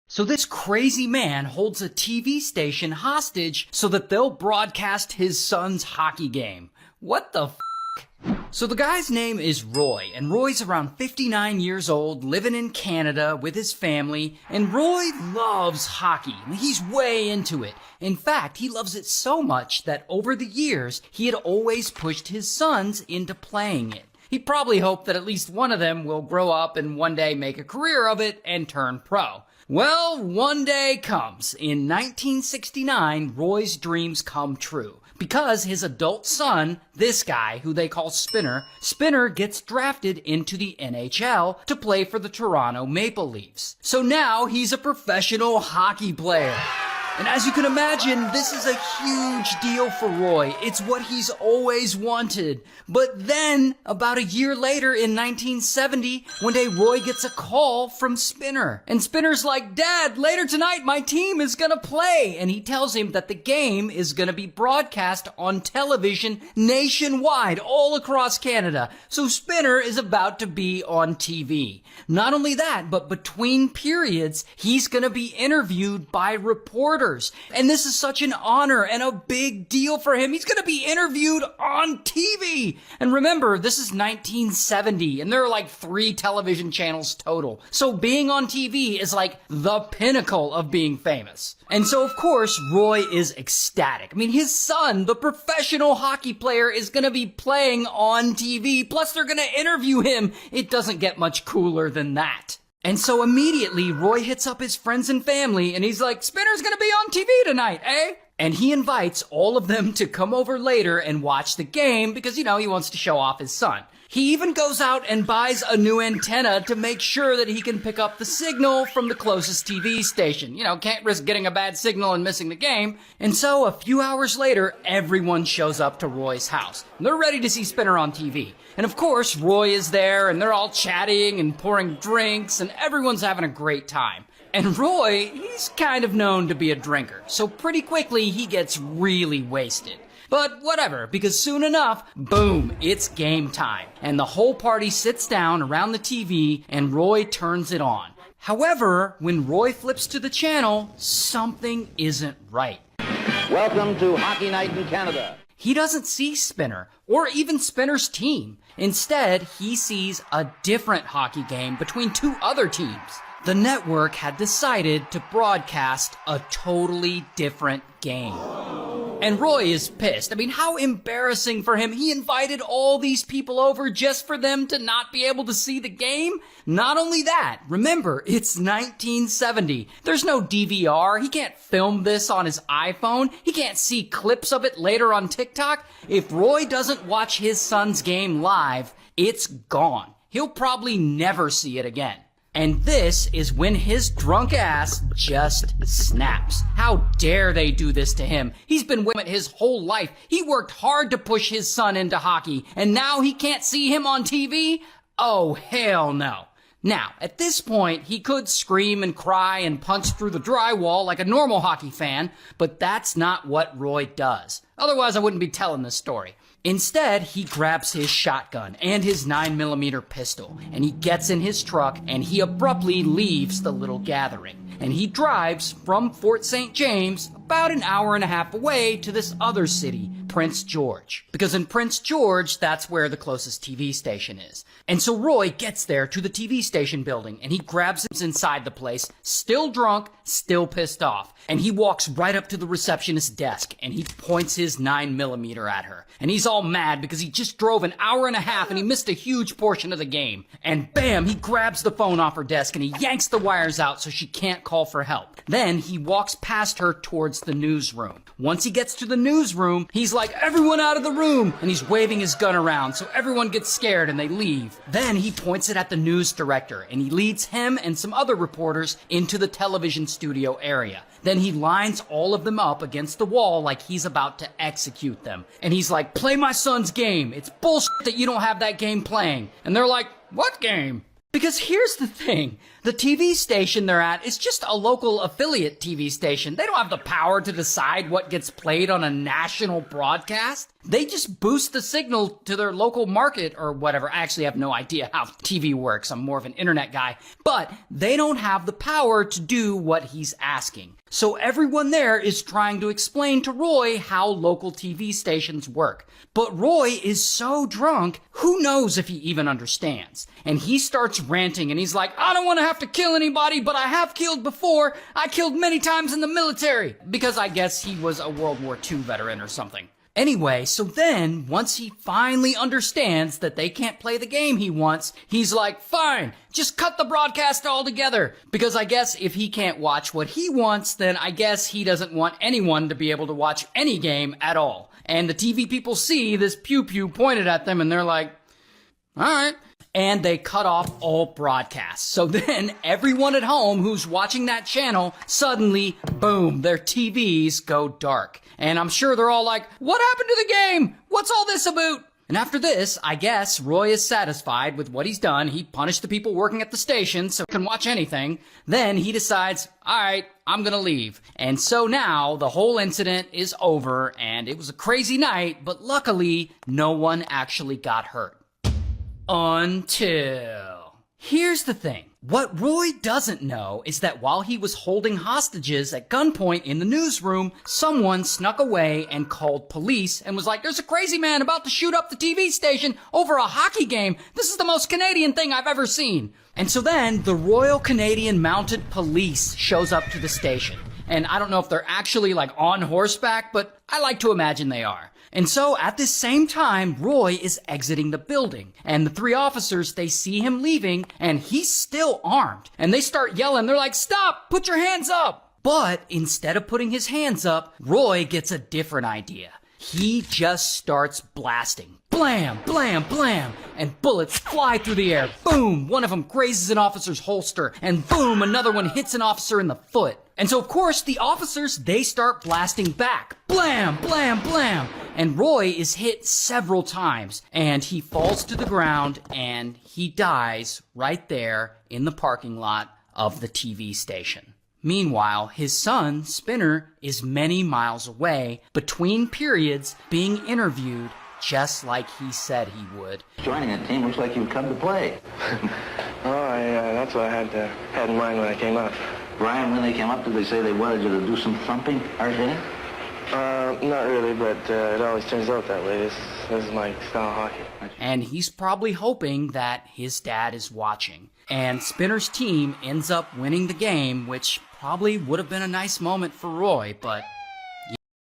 So this crazy man holds a TV station hostage so that they'll broadcast his son's hockey game. What the f***? So the guy's name is Roy, and Roy's around 59 years old, living in Canada with his family, and Roy loves hockey. He's way into it. In fact, he loves it so much that over the years, he had always pushed his sons into playing it. He probably hoped that at least one of them will grow up and one day make a career of it and turn pro. Well, one day comes. In 1969, Roy's dreams come true. Because his adult son, this guy, who they call Spinner gets drafted into the NHL to play for the Toronto Maple Leafs. So now he's a professional hockey player. And as you can imagine, this is a huge deal for Roy. It's what he's always wanted. But then, about a year later in 1970, one day Roy gets a call from Spinner. And Spinner's like, "Dad, later tonight my team is gonna play." And he tells him that the game is gonna be broadcast on television nationwide, all across Canada. So Spinner is about to be on TV. Not only that, but between periods, he's gonna be interviewed by reporters. And this is such an honor and a big deal for him. He's going to be interviewed on TV. And remember, this is 1970, and there are like 3 television channels total. So being on TV is like the pinnacle of being famous. And so, of course, Roy is ecstatic. I mean, his son, the professional hockey player, is going to be playing on TV. Plus, they're going to interview him. It doesn't get much cooler than that. And so immediately, Roy hits up his friends and family, and he's like, "Spinner's gonna be on TV tonight, eh?" And he invites all of them to come over later and watch the game because, he wants to show off his son. He even goes out and buys a new antenna to make sure that he can pick up the signal from the closest TV station. Can't risk getting a bad signal and missing the game. And so a few hours later, everyone shows up to Roy's house. They're ready to see Spinner on TV. And of course, Roy is there, and they're all chatting and pouring drinks, and everyone's having a great time. And Roy, he's kind of known to be a drinker, so pretty quickly he gets really wasted. But whatever, because soon enough, boom, it's game time. And the whole party sits down around the TV, and Roy turns it on. However, when Roy flips to the channel, something isn't right. Welcome to Hockey Night in Canada. He doesn't see Spinner, or even Spinner's team. Instead, he sees a different hockey game between 2 other teams. The network had decided to broadcast a totally different game. And Roy is pissed. I mean, how embarrassing for him. He invited all these people over just for them to not be able to see the game. Not only that, remember, it's 1970. There's no DVR. He can't film this on his iPhone. He can't see clips of it later on TikTok. If Roy doesn't watch his son's game live, it's gone. He'll probably never see it again. And this is when his drunk ass just snaps. How dare they do this to him? He's been with it his whole life. He worked hard to push his son into hockey, and now he can't see him on TV? Oh, hell no. Now, at this point, he could scream and cry and punch through the drywall like a normal hockey fan, but that's not what Roy does. Otherwise, I wouldn't be telling this story. Instead, he grabs his shotgun and his 9mm pistol, and he gets in his truck, and he abruptly leaves the little gathering. And he drives from Fort St. James about an hour and a half away to this other city, Prince George. Because in Prince George, that's where the closest TV station is. And so Roy gets there to the TV station building, and he grabs him inside the place, still drunk, still pissed off. And he walks right up to the receptionist's desk, and he points his 9mm at her. And he's all mad because he just drove an hour and a half and he missed a huge portion of the game. And bam, he grabs the phone off her desk and he yanks the wires out so she can't call for help. Then he walks past her towards the newsroom. Once he gets to the newsroom, he's like, "Everyone out of the room!" And he's waving his gun around so everyone gets scared and they leave. Then he points it at the news director and he leads him and some other reporters into the television studio area. Then he lines all of them up against the wall like he's about to execute them. And he's like, "Play my son's game. It's bullshit that you don't have that game playing." And they're like, "What game?" Because here's the thing, the TV station they're at is just a local affiliate TV station. They don't have the power to decide what gets played on a national broadcast. They just boost the signal to their local market or whatever. I actually have no idea how TV works. I'm more of an internet guy. But they don't have the power to do what he's asking. So everyone there is trying to explain to Roy how local TV stations work. But Roy is so drunk, who knows if he even understands. And he starts ranting and he's like, I don't want to have to kill anybody, but I have killed before. I killed many times in the military. Because I guess he was a World War II veteran or something. Anyway, so then, once he finally understands that they can't play the game he wants, he's like, fine, just cut the broadcast altogether. Because I guess if he can't watch what he wants, then I guess he doesn't want anyone to be able to watch any game at all. And the TV people see this pew-pew pointed at them and they're like, alright. And they cut off all broadcasts. So then everyone at home who's watching that channel, suddenly, boom, their TVs go dark. And I'm sure they're all like, what happened to the game? What's all this about? And after this, I guess Roy is satisfied with what he's done. He punished the people working at the station so he can watch anything. Then he decides, alright, I'm gonna leave. And so now the whole incident is over and it was a crazy night, but luckily no one actually got hurt. Until... Here's the thing. What Roy doesn't know is that while he was holding hostages at gunpoint in the newsroom, someone snuck away and called police and was like, there's a crazy man about to shoot up the TV station over a hockey game. This is the most Canadian thing I've ever seen. And so then the Royal Canadian Mounted Police shows up to the station. And I don't know if they're actually like on horseback, but I like to imagine they are. And so at this same time, Roy is exiting the building. And the three officers, they see him leaving and he's still armed. And they start yelling. They're like, stop, put your hands up. But instead of putting his hands up, Roy gets a different idea. He just starts blasting. Blam, blam, blam. And bullets fly through the air. Boom, one of them grazes an officer's holster. And boom, another one hits an officer in the foot. And so, of course, the officers, they start blasting back. Blam, blam, blam. And Roy is hit several times. And he falls to the ground and he dies right there in the parking lot of the TV station. Meanwhile, his son, Spinner, is many miles away, between periods, being interviewed just like he said he would. Joining a team looks like you would come to play. That's what I had in mind when I came up. Brian, when they came up, did they say they wanted you to do some thumping, hard hitting? Not really, but it always turns out that way. This is my style of hockey. And he's probably hoping that his dad is watching. And Spinner's team ends up winning the game, which probably would have been a nice moment for Roy, but